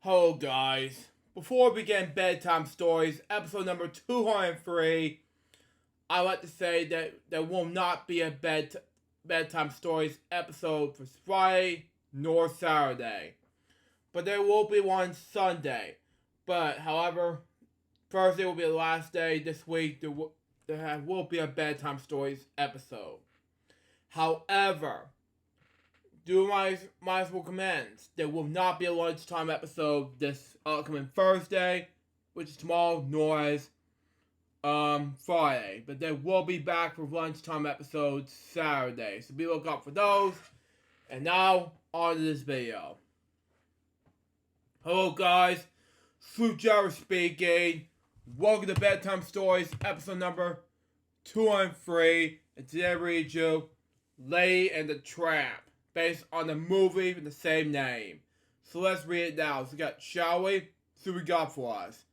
Hello guys. Before we begin Bedtime Stories, episode number 203, I'd like to say that there will not be a Bedtime Stories episode for Friday nor Saturday. But there will be one Sunday. But, however, Thursday will be the last day this week. There will be a Bedtime Stories episode. However, do my recommends there will not be a lunchtime episode this upcoming Thursday, which is tomorrow, nor as Friday. But they will be back for lunchtime episodes Saturday. So be looking out for those. And now, on to this video. Hello guys, Fruit Jar speaking. Welcome to Bedtime Stories, episode number 203. And today I read you Lady and the Tramp, based on the movie with the same name. So let's read it now. So shall we? See what we got for us.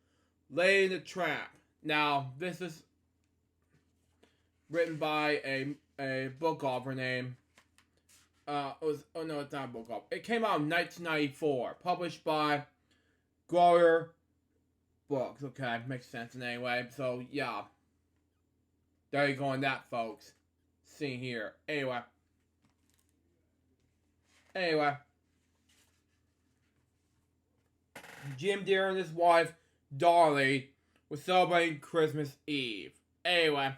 Lady and the Tramp. Now, this is written by a book author named, it's not a book author. It came out in 1994, published by Gloria Books. Okay, makes sense in any way. So, yeah. There you go on that, folks. See here. Anyway, Jim Deere and his wife, Dolly, were celebrating Christmas Eve. Anyway,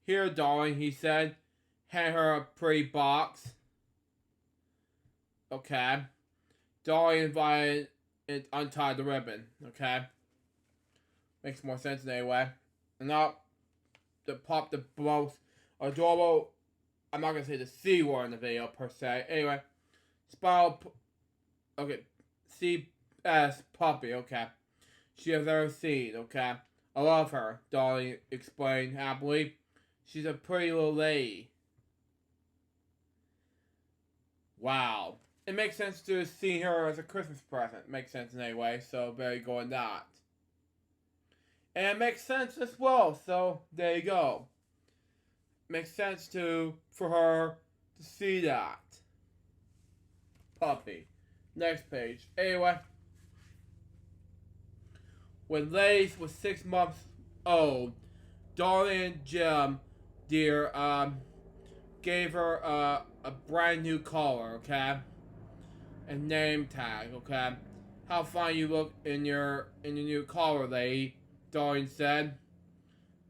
here, darling, he said, hand her a pretty box. Okay. Dolly invited it untied the ribbon. Okay. Makes more sense anyway. And now, to pop the most adorable, I'm not gonna say the C word in the video per se. Anyway, C.S. puppy, okay. She has ever seen, okay. I love her, Dolly explained happily. She's a pretty little lady. Wow. It makes sense to see her as a Christmas present. Makes sense in any way, so there you go on that. And it makes sense as well, so there you go. Makes sense for her to see that. Puppy. Next page. Anyway. When Lace was 6 months old, Dolly and Jim Deere gave her a brand new collar, okay? And name tag, okay? How fine you look in your new collar, lady, Dolly said.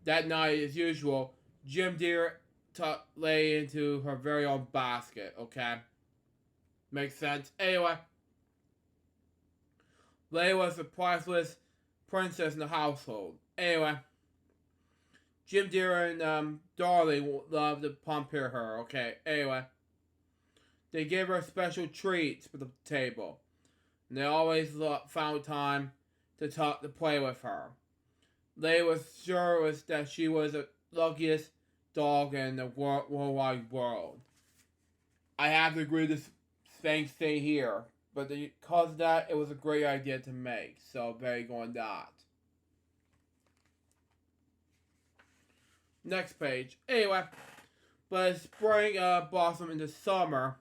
That night, as usual, Jim Deere tucked Lay into her very own basket, okay? Makes sense. Anyway, Lay was the priceless princess in the household. Anyway, Jim Deere and Dolly loved to pamper her, okay? Anyway, they gave her special treats for the table. And they always found time to play with her. Lay was sure that she was the luckiest dog in the worldwide world. I have to agree with this thing here, but because of that, it was a great idea to make. So there you go on that. Next page. Anyway, but as spring blossomed into summer,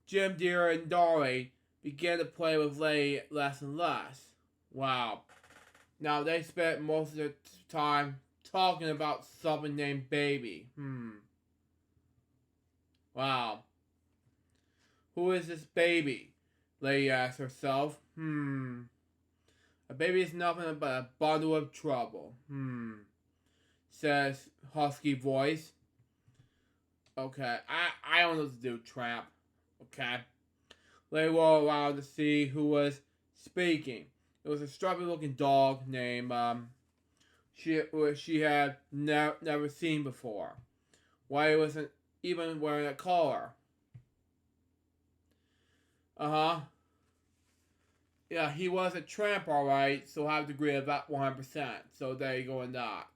Jim Deere and Dolly began to play with Lay less and less. Wow. Now they spent most of their time talking about something named Baby. Wow. Who is this baby? Lady asked herself. A baby is nothing but a bundle of trouble. Says husky voice. Okay, I don't know what to do, Tramp. Okay. They were around to see who was speaking. It was a stubby-looking dog named she had never seen before. Why he wasn't even wearing a collar. Yeah, he was a tramp, alright, so I have to agree with that 100%. So there you go on that.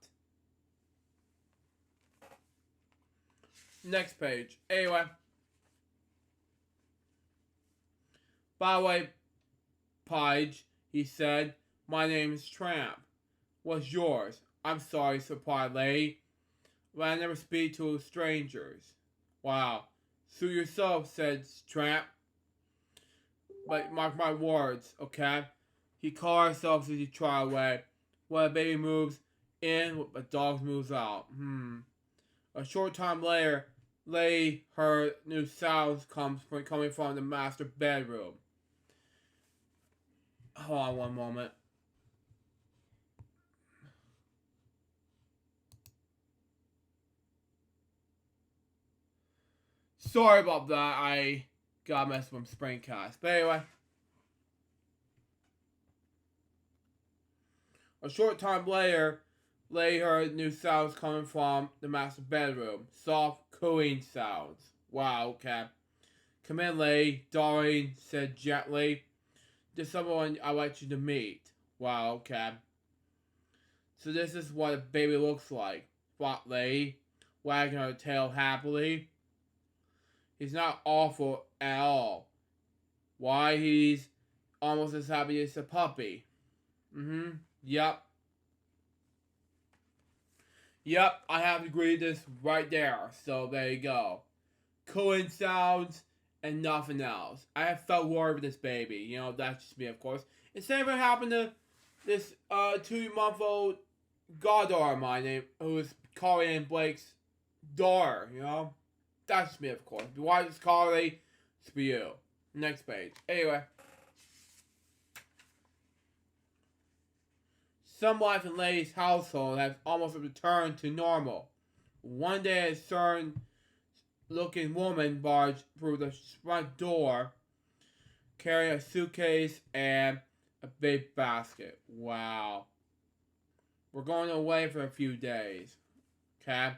Next page. Anyway. By the way, Page, he said, my name is Tramp. What's yours? I'm sorry, replied Lady, but I never speak to strangers. Wow. Suit yourself, said Tramp. But mark my words, okay? He caught herself as he trot away. When a baby moves in, a dog moves out. A short time later, Lay heard new sounds coming from the master bedroom. Hold on one moment. Sorry about that. I got messed with Springcast. But anyway, a short time later, Lay heard new sounds coming from the master bedroom. Soft, cooing sounds. Wow, okay. Come in, Lay, Doreen said gently. There's someone I'd like you to meet. Wow, okay. So this is what a baby looks like, thought Lay, wagging her tail happily. He's not awful at all. Why, he's almost as happy as a puppy. Yep. Yep, I have agreed this right there. So there you go. Cooing sounds and nothing else. I have felt worried with this baby. You know, that's just me, of course. And same thing happened to this 2-month-old goddaughter of mine who is Carly and Blake's daughter, you know? That's just me, of course. If you watch this Carly, it's for you. Next page. Anyway. Some life in Lay's household has almost returned to normal. One day a certain looking woman barged through the front door carrying a suitcase and a big basket. Wow. We're going away for a few days. Okay?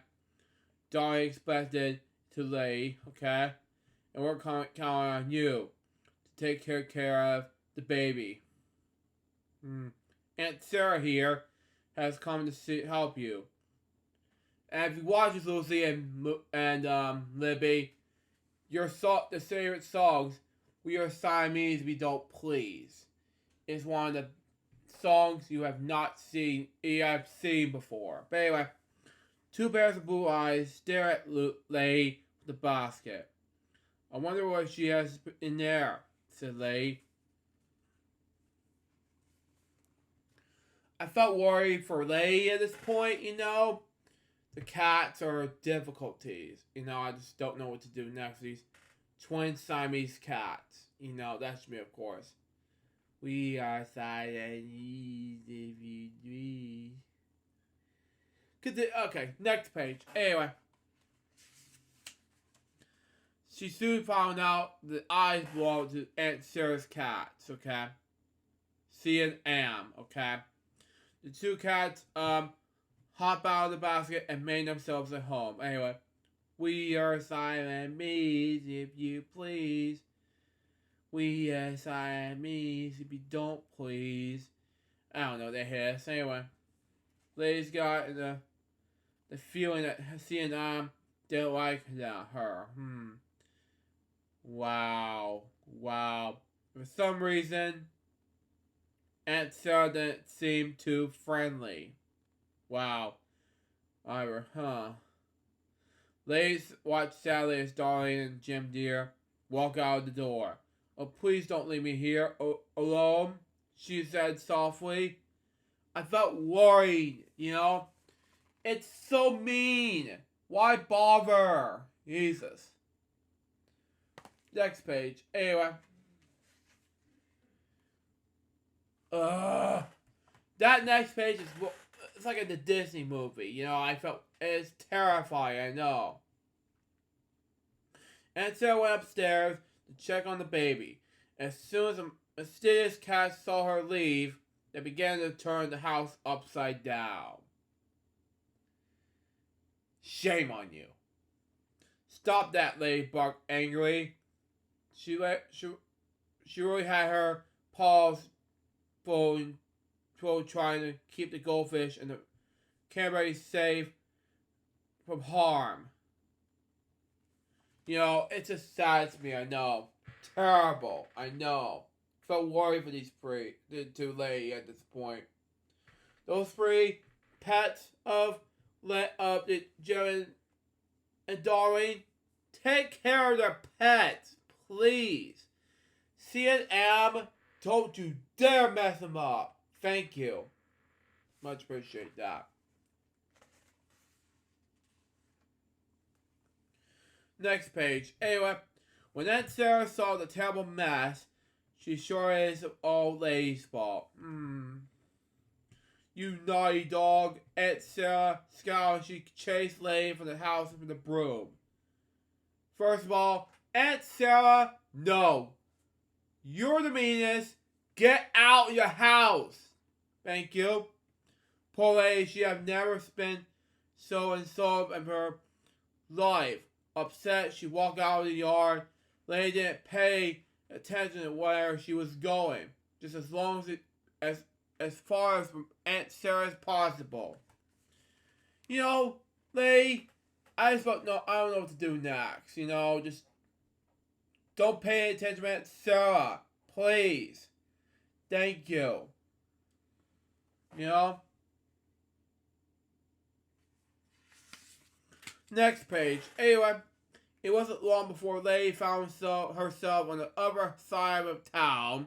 Donnie expected to Lay, okay? And we're counting on you to take care of the baby. Aunt Sarah here has come to help you. And if you watch this, Lucy and Libby, the favorite songs, We Are Siamese, We Don't Please, is one of the songs you have seen before. But anyway, two pairs of blue eyes stare at Lay with the basket. I wonder what she has in there, said Lay. I felt worried for Lay at this point, you know. The cats are difficulties. You know, I just don't know what to do next. These twin Siamese cats. You know, that's me, of course. We are Siamese if you dream. Okay, next page. Anyway. She soon found out the eyes belonged to Aunt Sarah's cats, okay? C and M, okay? The two cats, hop out of the basket and made themselves at home. Anyway, we are Siamese if you please. We are Siamese if you don't please. I don't know their hiss. Anyway, Lay's got the feeling that C and M didn't like her. Wow. For some reason, Aunt Sarah didn't seem too friendly. Wow. Lace watched sadly as Darling and Jim Deere walk out of the door. Oh, please don't leave me here alone, she said softly. I felt worried, you know. It's so mean. Why bother? Jesus. Next page. Anyway. That next page is it's like a Disney movie, you know. I felt it's terrifying. I know. And Sarah went upstairs to check on the baby. As soon as a mysterious cat saw her leave, they began to turn the house upside down. Shame on you! Stop that, Lady barked angrily. She really had her paws full trying to keep the goldfish and the canberry safe from harm. You know, it's just sad to me, I know. Terrible, I know. Felt worried for these two ladies at this point. Those three pets of Jen and Darlene, take care of their pets, please. C&M, don't you dare mess him up. Thank you. Much appreciate that. Next page. Anyway, when Aunt Sarah saw the terrible mess, she sure is an old lady's fault. You naughty dog. Aunt Sarah scowled. She chased Lady from the house with the broom. First of all, Aunt Sarah, no. You're the meanest. Get out of your house. Thank you. Poor lady, she have never spent so insulted in her life. Upset, she walked out of the yard. Lady didn't pay attention to where she was going, just as long as far as from Aunt Sarah as possible. You know, Lady, I don't know what to do next. You know, just don't pay attention to Aunt Sarah, please. Thank you. You know. Next page. Anyway, it wasn't long before Lady found herself on the other side of town.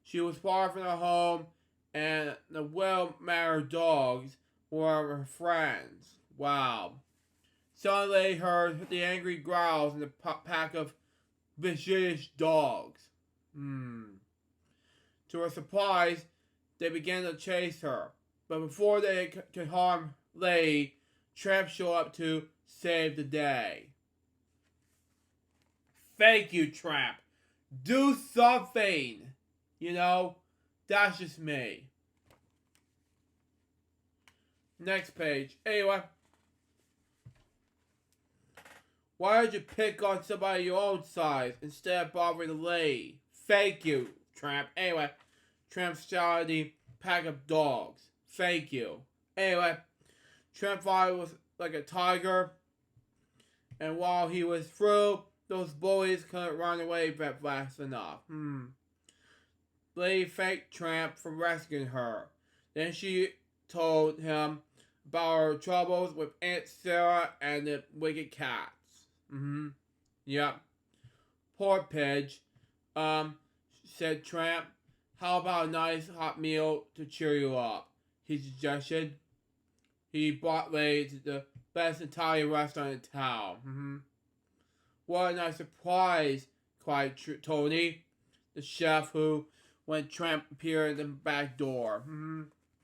She was far from her home, and the well-mannered dogs were her friends. Wow. Suddenly Lady heard the angry growls in the pack of vicious dogs. To her surprise, they began to chase her. But before they could harm Lady, Tramp showed up to save the day. Thank you, Tramp. Do something. You know, that's just me. Next page. Anyway. Why did you pick on somebody your own size instead of bothering the lady? Thank you, Tramp. Anyway, Tramp shouted at the pack of dogs. Thank you. Anyway, Tramp thought it was like a tiger, and while he was through, those bullies couldn't run away fast enough. Lady thanked Tramp for rescuing her. Then she told him about her troubles with Aunt Sarah and the wicked cats. Yep. Poor Pidge. Said Tramp, how about a nice hot meal to cheer you up? He suggested. He brought Lady to the best Italian restaurant in town. What a nice surprise, cried Tony, the chef who, when Tramp appeared at the back door.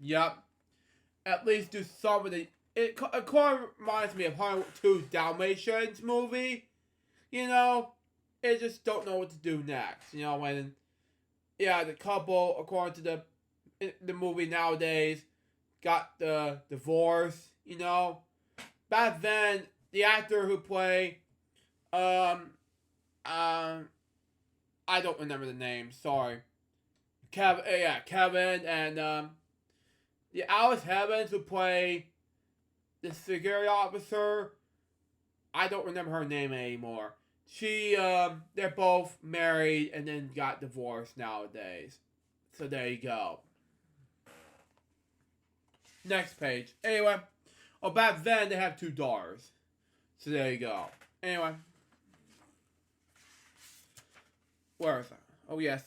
Yep. At least do something. It kind of reminds me of 102 Dalmatians movie. You know, they just don't know what to do next. You know, when, the couple, according to the movie nowadays, got the divorce, you know. Back then, the actor who played, I don't remember the name, sorry. Kevin, and, Alice Evans who played the security officer, I don't remember her name anymore. They're both married and then got divorced nowadays. So there you go. Next page. Anyway. Back then they have 2 daughters. So there you go. Anyway. Where is that? Oh yes,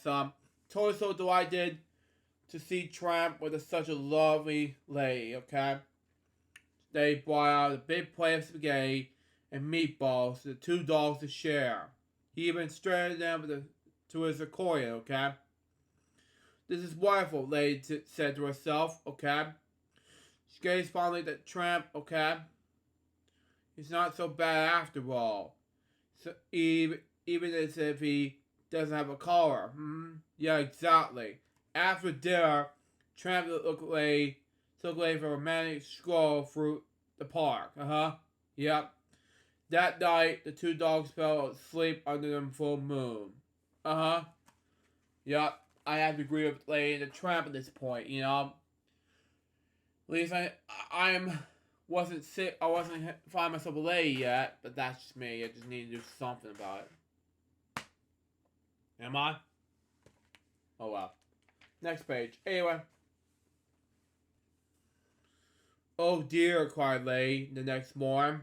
totally so delighted to see Tramp with such a lovely lady, okay? They brought out a big plate of spaghetti and meatballs for the 2 dogs to share. He even stranded them to his accordion, okay? This is wonderful, Lady said to herself, okay? She gazed fondly at Tramp, okay? He's not so bad after all. So even as if he doesn't have a collar. Yeah, exactly. After dinner, Tramp took Lady for a romantic stroll through the park. Yep. That night, the 2 dogs fell asleep under the full moon. Yep. I have to agree with Lady the Tramp at this point, you know. At least I wasn't sick. I wasn't finding myself a lady yet, but that's just me. I just need to do something about it. Am I? Oh well. Next page. Anyway. Oh dear, cried Lady the next morning.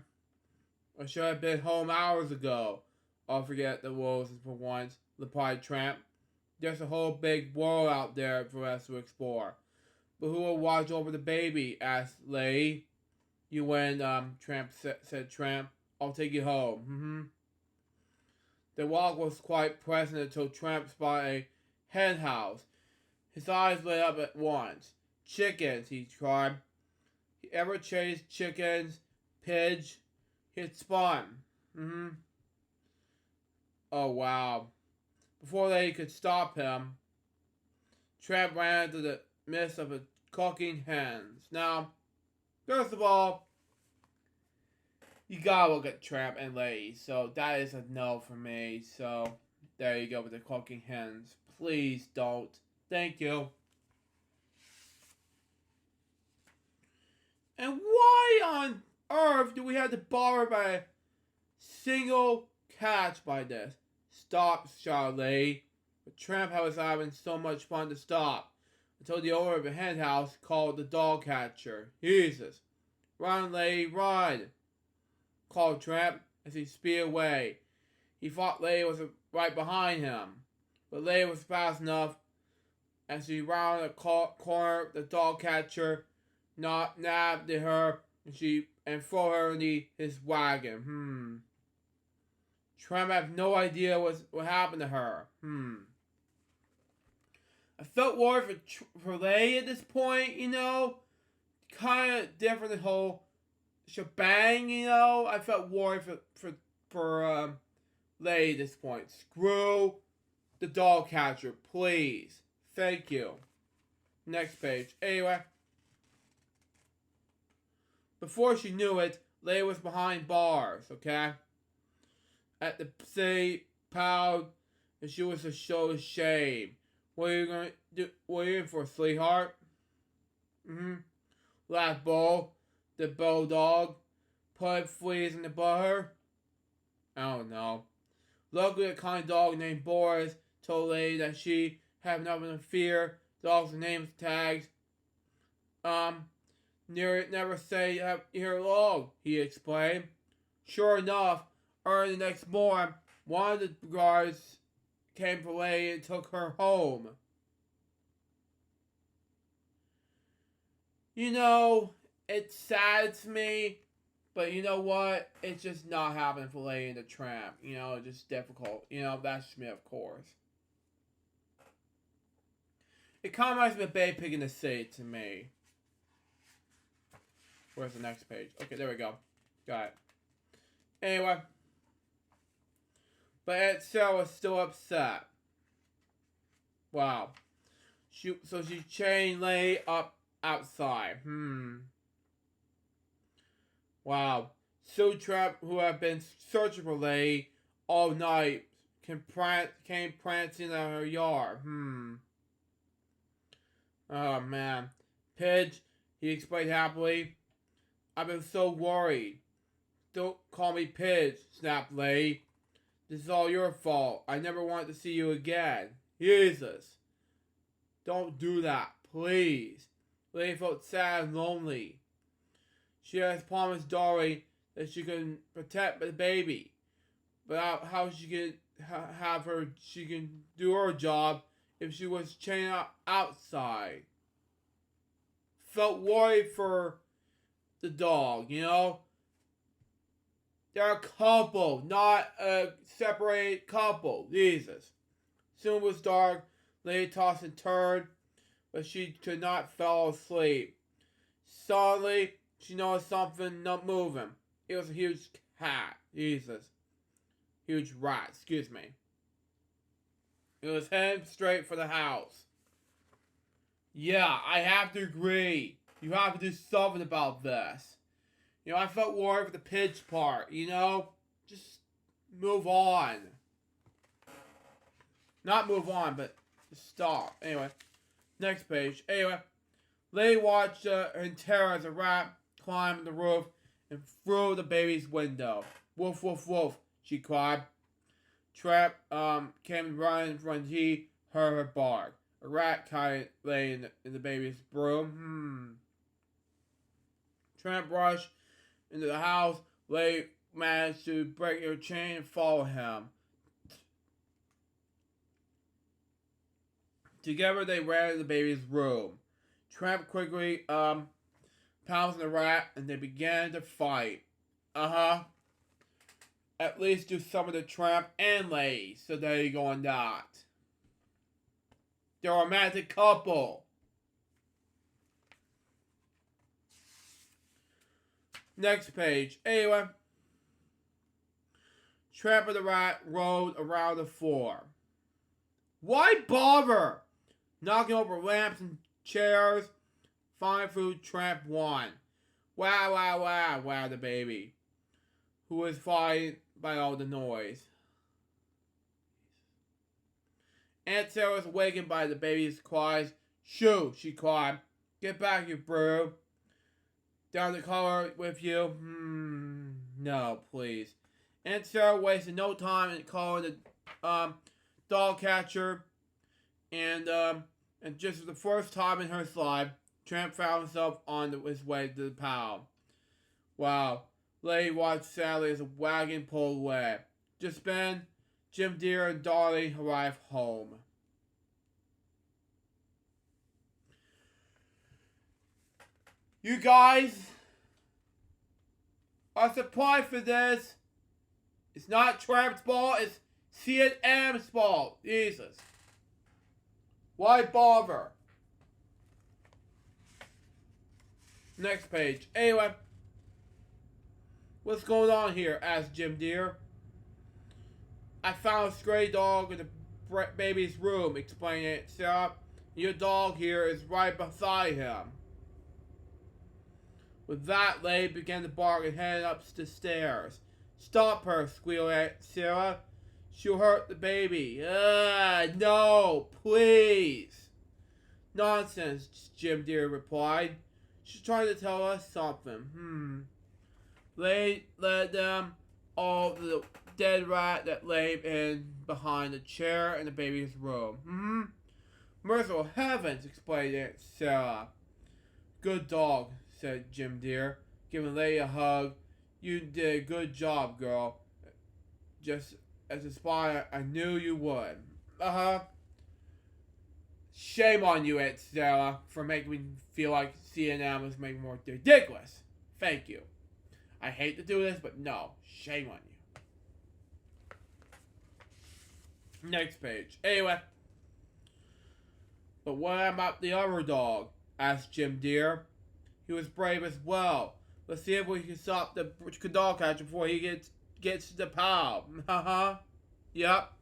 I should have been home hours ago. I'll forget the rules for once, replied Tramp. There's a whole big world out there for us to explore. But who will watch over the baby? Asked Lady. You win, Tramp said Tramp. I'll take you home. The walk was quite pleasant until Tramp spotted a hen house. His eyes lit up at once. Chickens, he cried. He ever chased chickens, pigs? He'd spawn. Oh, wow. Before they could stop him, Tramp ran into the midst of the clucking hens. Now, first of all, you gotta look at Tramp and Lady, so that is a no for me. So, there you go with the clucking hens. Please don't. Thank you. And why on earth do we have to bother by a single catch by this? Stop, shouted Lady. But Tramp was having so much fun to stop until the owner of the hen house called the dog catcher. Jesus. Run, Lady, run, called Tramp as he speeded away. He thought Lady was right behind him, but Lady was fast enough. As he rounded the corner, the dog catcher nabbed her and threw her in his wagon. Tramp had no idea what happened to her. I felt worried for Lady at this point, kind of different the whole shebang, I felt worried for Lady at this point. Screw the dog catcher, please. Thank you. Next page. Anyway, before she knew it, Lady was behind bars, okay? At the city, proud, and she was to show shame. What are you going to do? What are you in for, sweetheart? Laughed Bo, the bulldog. Put fleas in the butter. I don't know. Luckily, a kind dog named Boris told Lady that she had nothing to fear. Dogs' names tags. Never say here long, he explained. Sure enough, early the next morning, one of the guards came for Lady and took her home. It saddens me, but you know what? It's just not happening for Lady and the Tramp. Just difficult. That's just me, of course. It kind of reminds me of Bay Pig in the City to me. Where's the next page? Okay, there we go. Got it. Anyway. But Aunt Sarah was still upset. Wow. So she chained Lady up outside. Wow. Sue Tramp, who had been searching for Lady all night, came prancing out of her yard. Oh, man. Pidge, he explained happily. I've been so worried. Don't call me Pidge, snapped Lady. This is all your fault. I never wanted to see you again. Jesus. Don't do that, please. Lady felt sad and lonely. She has promised Dory that she can protect the baby. But how she can she can do her job if she was chained outside. Felt worried for the dog, They're a couple, not a separated couple. Jesus. Soon it was dark. Lady tossed and turned, but she could not fall asleep. Suddenly, she noticed something not moving. It was a huge cat. Jesus. Huge rat, excuse me. It was heading straight for the house. Yeah, I have to agree. You have to do something about this. I felt worried for the Pidge part, Just move on. Not move on, but just stop. Anyway, next page. Anyway, Lady watched in terror as a rat climbed the roof and through the baby's window. Woof, woof, woof, she cried. Tramp came running when he heard her bark. A rat kind of lay in the baby's broom. Tramp rushed into the house. Lady managed to break her chain and follow him. Together they ran to the baby's room. Tramp quickly pounced on the rat and they began to fight. At least do some of the Tramp and Lady. So there you go on that. They're a romantic couple. Next page. Anyway, Tramp and the rat rode around the floor. Why bother? Knocking over lamps and chairs. Fine food, Tramp won. Wow, wow, wow, wow, the baby, who was frightened by all the noise. Aunt Sarah was awakened by the baby's cries. Shoo, she cried. Get back, you brew. Down the color with you? No, please. Aunt Sarah wasted no time in calling the dog catcher, and just for the first time in her life, Tramp found himself on his way to the pound. Wow. Lady watched sadly as a wagon pulled away. Just then, Jim Deere and Dolly arrived home. You guys are surprised for this. It's not Tramp's fault, it's C&M's fault. Jesus. Why bother? Next page. Anyway, what's going on here? Asked Jim Deere. I found a stray dog in the baby's room, explained Aunt Sarah. Your dog here is right beside him. With that, Lady began to bark and headed up the stairs. Stop her, squealed Aunt Sarah. She'll hurt the baby. No, please. Nonsense, Jim Deere replied. She's trying to tell us something. Lady led them all to the dead rat that lay in behind the chair in the baby's room. Merciful heavens, explained Aunt Sarah. Good dog, said Jim Deere, giving Lady a hug. You did a good job, girl. Just as a spy, I knew you would. Shame on you, Aunt Sarah, for making me feel like C&M was making more ridiculous. Thank you. I hate to do this, but no. Shame on you. Next page. Anyway. But what about the other dog? Asked Jim Deere. He was brave as well. Let's see if we can stop the dog catcher before he gets to the pound. Yep.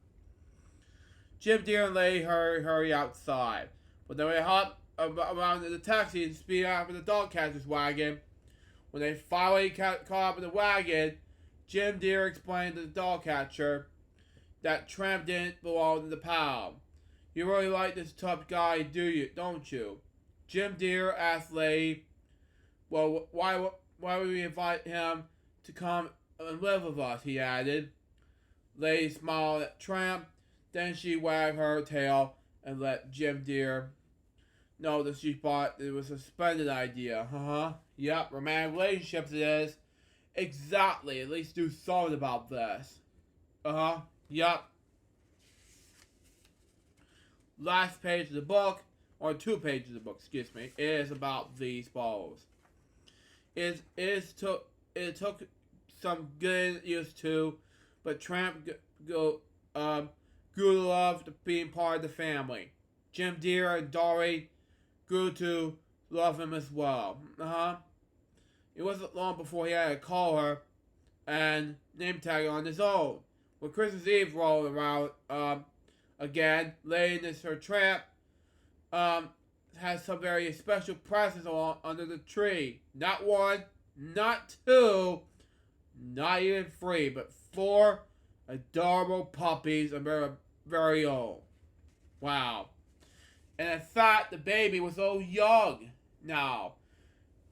Jim Deere and Lady hurry outside. But then they hop around in the taxi and speed after the dog catcher's wagon. When they finally caught up in the wagon, Jim Deere explained to the dog catcher that Tramp didn't belong to the pound. You really like this tough guy, don't you? Jim Deere asked Lady, well, why would we invite him to come and live with us, he added. Lady smiled at Tramp. Then she wagged her tail and let Jim Deere know that she thought it was a splendid idea. Yep, romantic relationships it is. Exactly, at least do something about this. Yep. Last page of the book, or 2 pages of the book, excuse me, is about these balls. It took some getting used to, but Tramp grew to love being part of the family. Jim Deere and Dolly grew to love him as well. It wasn't long before he had to call her and name tag on his own. When Christmas Eve rolled around again, Lady and her Tramp has some very special presents under the tree. Not 1, not 2, not even 3, but 4 adorable puppies of their very own. Wow. And in fact, the baby was so young now.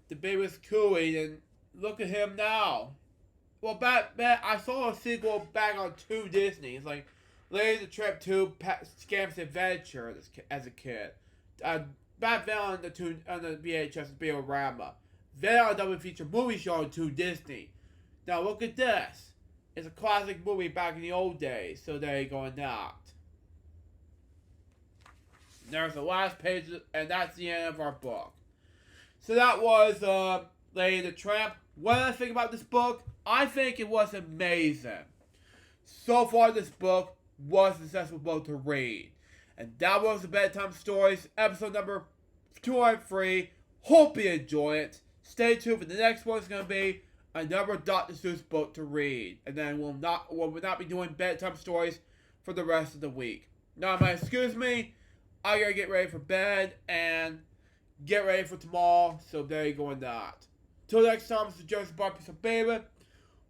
The baby was cooing, and look at him now. Well, back I saw a sequel back on 2 Disney. It's like Lady the Tramp 2 Scamp's Adventure as a kid. Back then on the VHS Biorama. Then on a double feature movie show on 2 Disney. Now look at this. It's a classic movie back in the old days. So there you go on that. There's the last page, and that's the end of our book. So that was Lady the Tramp. What did I think about this book? I think it was amazing. So far, this book was a successful book to read. And that was the Bedtime Stories, episode number 203. Hope you enjoy it. Stay tuned for the next one. It's going to be another Dr. Seuss book to read. And then we'll not be doing Bedtime Stories for the rest of the week. Now, excuse me, I gotta get ready for bed and get ready for tomorrow. So there you go on that. Till next time, this is Joseph Barbie, so baby.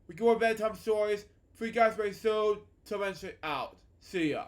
We go on Bedtime Stories. For you guys very soon. Till then, out. See ya.